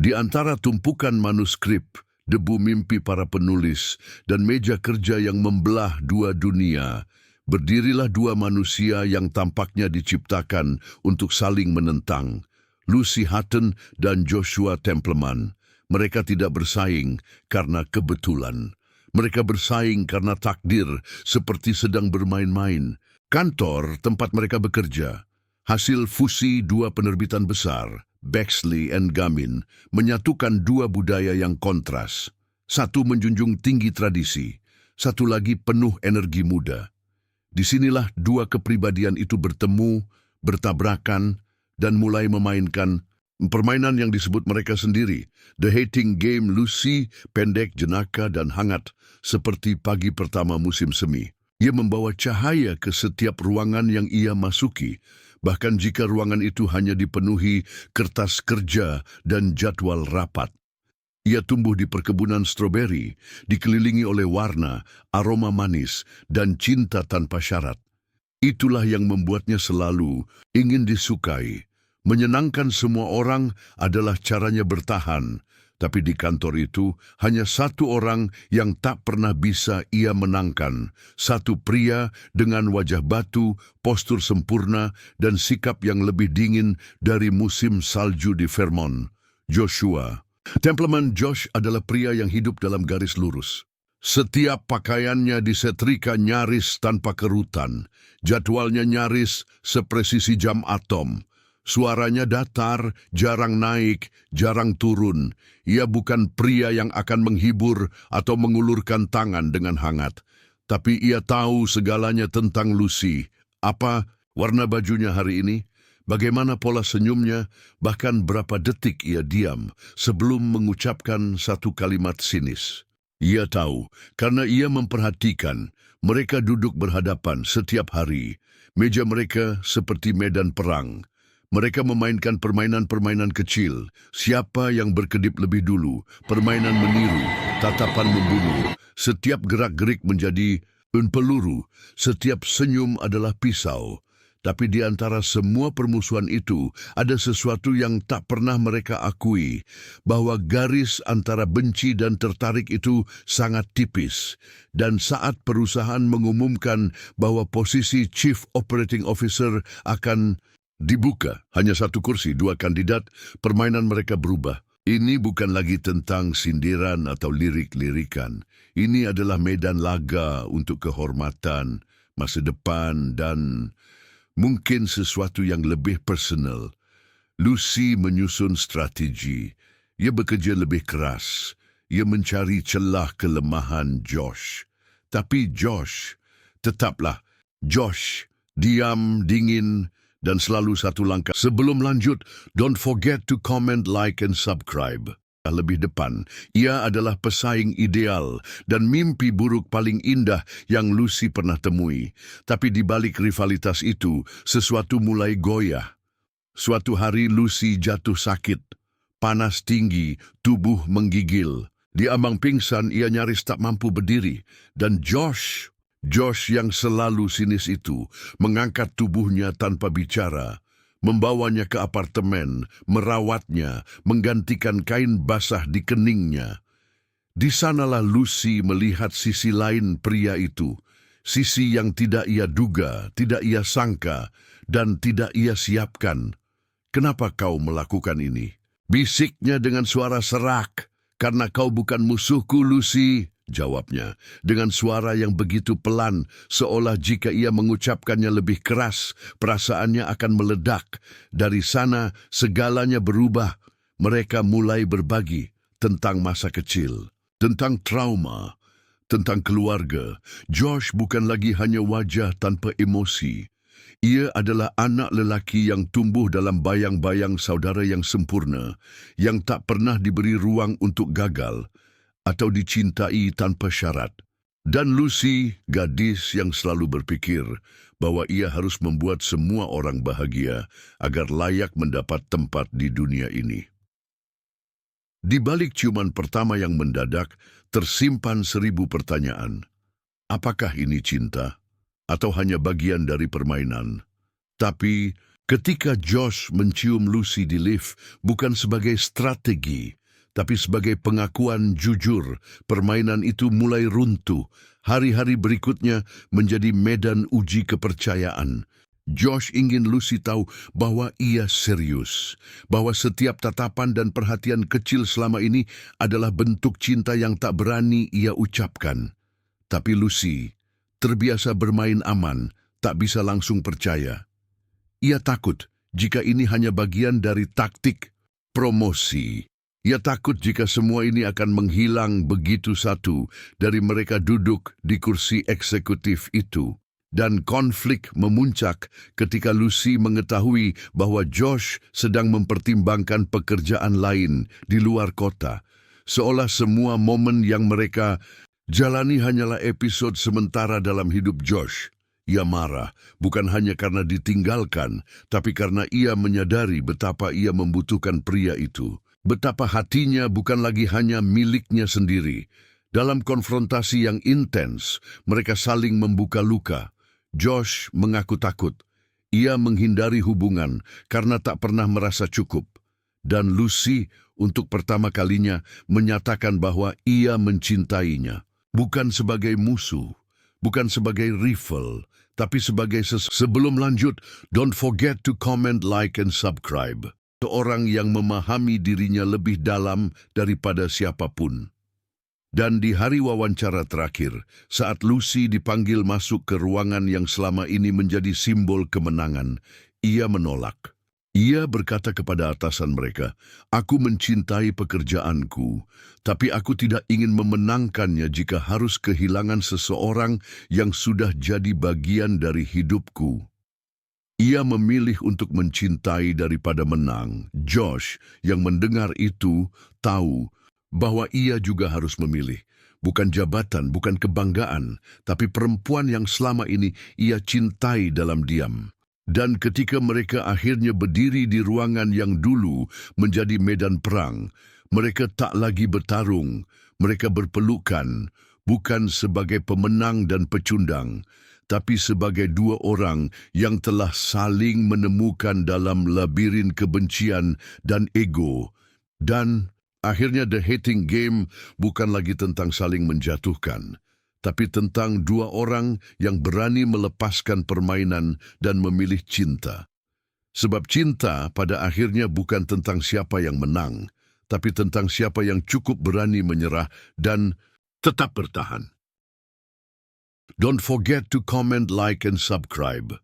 Di antara tumpukan manuskrip, debu mimpi para penulis, dan meja kerja yang membelah dua dunia, berdirilah dua manusia yang tampaknya diciptakan untuk saling menentang, Lucy Hutton dan Joshua Templeman. Mereka tidak bersaing karena kebetulan. Mereka bersaing karena takdir, seperti sedang bermain-main. Kantor tempat mereka bekerja, hasil fusi dua penerbitan besar, Bexley and Gamin, menyatukan dua budaya yang kontras. Satu menjunjung tinggi tradisi, satu lagi penuh energi muda. Disinilah dua kepribadian itu bertemu, bertabrakan, dan mulai memainkan permainan yang disebut mereka sendiri. The Hating Game. Lucy pendek, jenaka, dan hangat, seperti pagi pertama musim semi. Ia membawa cahaya ke setiap ruangan yang ia masuki, bahkan jika ruangan itu hanya dipenuhi kertas kerja dan jadwal rapat. Ia tumbuh di perkebunan stroberi, dikelilingi oleh warna, aroma manis, dan cinta tanpa syarat. Itulah yang membuatnya selalu ingin disukai. Menyenangkan semua orang adalah caranya bertahan, tapi di kantor itu hanya satu orang yang tak pernah bisa ia menangkan. Satu pria dengan wajah batu, postur sempurna, dan sikap yang lebih dingin dari musim salju di Vermont. Joshua Templeman. Josh adalah pria yang hidup dalam garis lurus. Setiap pakaiannya disetrika nyaris tanpa kerutan. Jadwalnya nyaris sepresisi jam atom. Suaranya datar, jarang naik, jarang turun. Ia bukan pria yang akan menghibur atau mengulurkan tangan dengan hangat. Tapi ia tahu segalanya tentang Lucy. Apa warna bajunya hari ini? Bagaimana pola senyumnya? Bahkan berapa detik ia diam sebelum mengucapkan satu kalimat sinis. Ia tahu, karena ia memperhatikan. Mereka duduk berhadapan setiap hari. Meja mereka seperti medan perang. Mereka memainkan permainan-permainan kecil. Siapa yang berkedip lebih dulu, permainan meniru, tatapan membunuh. Setiap gerak-gerik menjadi peluru, setiap senyum adalah pisau. Tapi di antara semua permusuhan itu, ada sesuatu yang tak pernah mereka akui, bahwa garis antara benci dan tertarik itu sangat tipis. Dan saat perusahaan mengumumkan bahwa posisi Chief Operating Officer akan dibuka, hanya satu kursi, dua kandidat, permainan mereka berubah. Ini bukan lagi tentang sindiran atau lirik-lirikan. Ini adalah medan laga untuk kehormatan, masa depan, dan mungkin sesuatu yang lebih personal. Lucy menyusun strategi. Ia bekerja lebih keras. Ia mencari celah kelemahan Josh. Tapi Josh, tetaplah Josh, diam, dingin, dan selalu satu langkah. Sebelum lanjut, don't forget to comment, like, and subscribe. Lebih depan, ia adalah pesaing ideal dan mimpi buruk paling indah yang Lucy pernah temui. Tapi di balik rivalitas itu, sesuatu mulai goyah. Suatu hari Lucy jatuh sakit, panas tinggi, tubuh menggigil. Di ambang pingsan, ia nyaris tak mampu berdiri. Dan Josh yang selalu sinis itu, mengangkat tubuhnya tanpa bicara, membawanya ke apartemen, merawatnya, menggantikan kain basah di keningnya. Di sanalah Lucy melihat sisi lain pria itu, sisi yang tidak ia duga, tidak ia sangka, dan tidak ia siapkan. Kenapa kau melakukan ini? Bisiknya dengan suara serak. Karena kau bukan musuhku, Lucy, jawabnya, dengan suara yang begitu pelan, seolah jika ia mengucapkannya lebih keras, perasaannya akan meledak. Dari sana, segalanya berubah. Mereka mulai berbagi tentang masa kecil, tentang trauma, tentang keluarga. Josh bukan lagi hanya wajah tanpa emosi. Ia adalah anak lelaki yang tumbuh dalam bayang-bayang saudara yang sempurna, yang tak pernah diberi ruang untuk gagal atau dicintai tanpa syarat. Dan Lucy, gadis yang selalu berpikir bahwa ia harus membuat semua orang bahagia agar layak mendapat tempat di dunia ini. Di balik ciuman pertama yang mendadak, tersimpan 1000 pertanyaan. Apakah ini cinta? Atau hanya bagian dari permainan? Tapi Ketika Josh mencium Lucy di lift bukan sebagai strategi, tapi sebagai pengakuan jujur, permainan itu mulai runtuh. Hari-hari berikutnya menjadi medan uji kepercayaan. Josh ingin Lucy tahu bahwa ia serius, bahwa setiap tatapan dan perhatian kecil selama ini adalah bentuk cinta yang tak berani ia ucapkan. Tapi Lucy, terbiasa bermain aman, tak bisa langsung percaya. Ia takut jika ini hanya bagian dari taktik promosi. Ia takut jika semua ini akan menghilang begitu satu dari mereka duduk di kursi eksekutif itu. Dan konflik memuncak ketika Lucy mengetahui bahwa Josh sedang mempertimbangkan pekerjaan lain di luar kota. Seolah semua momen yang mereka jalani hanyalah episode sementara dalam hidup Josh. Ia marah, bukan hanya karena ditinggalkan, tapi karena ia menyadari betapa ia membutuhkan pria itu. Betapa hatinya bukan lagi hanya miliknya sendiri. Dalam konfrontasi yang intens, mereka saling membuka luka. Josh mengaku takut. Ia menghindari hubungan karena tak pernah merasa cukup. Dan Lucy untuk pertama kalinya menyatakan bahwa ia mencintainya. Bukan sebagai musuh, bukan sebagai rival, tapi sebagai sebelum lanjut, don't forget to comment, like, and subscribe. Seorang yang memahami dirinya lebih dalam daripada siapapun. Dan di hari wawancara terakhir, saat Lucy dipanggil masuk ke ruangan yang selama ini menjadi simbol kemenangan, ia menolak. Ia berkata kepada atasan mereka, "Aku mencintai pekerjaanku, tapi aku tidak ingin memenangkannya jika harus kehilangan seseorang yang sudah jadi bagian dari hidupku." Ia memilih untuk mencintai daripada menang. Josh, yang mendengar itu, tahu bahwa ia juga harus memilih. Bukan jabatan, bukan kebanggaan, tapi perempuan yang selama ini ia cintai dalam diam. Dan ketika mereka akhirnya berdiri di ruangan yang dulu menjadi medan perang, mereka tak lagi bertarung, mereka berpelukan, bukan sebagai pemenang dan pecundang, tapi sebagai dua orang yang telah saling menemukan dalam labirin kebencian dan ego. Dan akhirnya The Hating Game bukan lagi tentang saling menjatuhkan, tapi tentang dua orang yang berani melepaskan permainan dan memilih cinta. Sebab cinta pada akhirnya bukan tentang siapa yang menang, tapi tentang siapa yang cukup berani menyerah dan tetap bertahan. Don't forget to comment, like, and subscribe.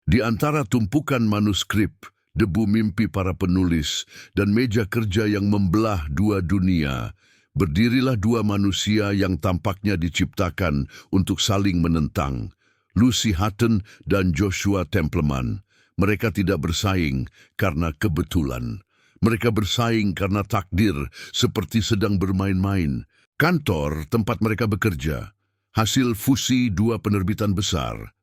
Di antara tumpukan manuskrip, debu mimpi para penulis, dan meja kerja yang membelah dua dunia, berdirilah dua manusia yang tampaknya diciptakan untuk saling menentang, Lucy Hutton dan Joshua Templeman. Mereka tidak bersaing karena kebetulan. Mereka bersaing karena takdir, seperti sedang bermain-main. Kantor tempat mereka bekerja, hasil fusi dua penerbitan besar.